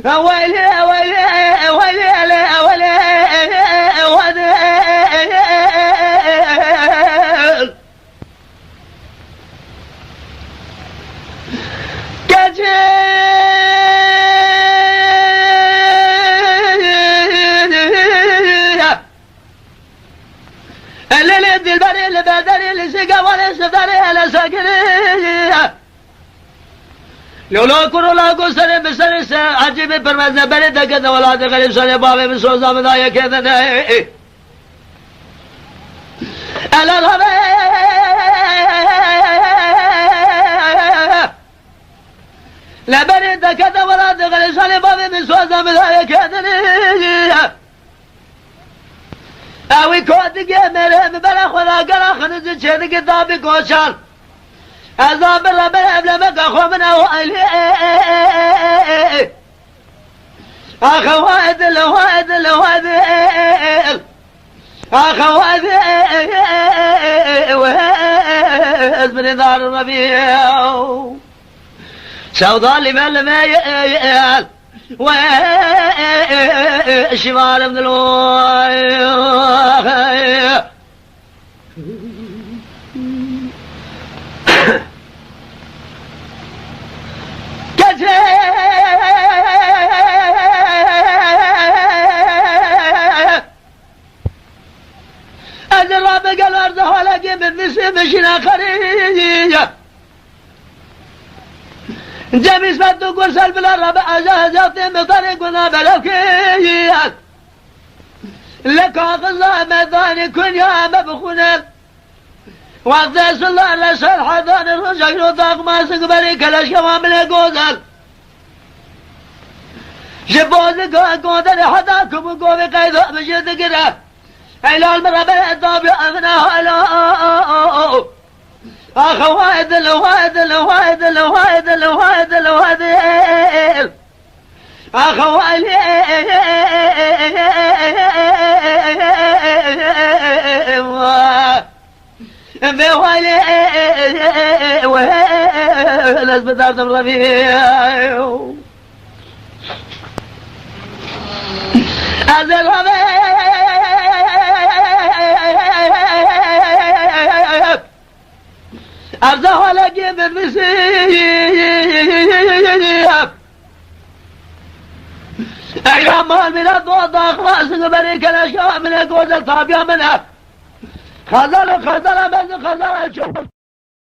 ويلي ويلي ويلي ويلي اللي يدي البري اللي بدري اللي سقى ولا سفري اللي ساكني لولا كرو لا قصر بسر عجيب برمز بري دكت ولا تغرب سر بابي من سوزا مدايا كذا الا ربي لا بري دكت ولا تغرب سر بابي من سوزا مدايا كذا اوی کودی میره میبره خدا گلا خنوزی چه کتابی کوشان عذاب رب العالمین خو من اولی اخوات الواد الواد اخوات من دار الربيع سوداء لمن ما يال وشمال من الوحي أجرب قال أرضه لقي من نسيب شنا خريجة جميس فتو قرصل بلا ربع جهزات بطريقنا بلوكيات لك أغضى مداني كن يا مبخونا وقت الله لسر حضان الرجل وطاق ما سقبري كلاش كمام لقوزل جبوزك قودر حداكم وقومي قيدو بجد قرأ إلى المرابع الضابع أمناه ألو أخوات الواد الواد الواد الواد الواد أخوات بوالي لازم تعرف الربيع هذا الربيع أرزه لقي بالمسيح أجرمان من الضوض أخلاص بريك الأشياء من الجوز الطابية منها خزر خزر بس خزر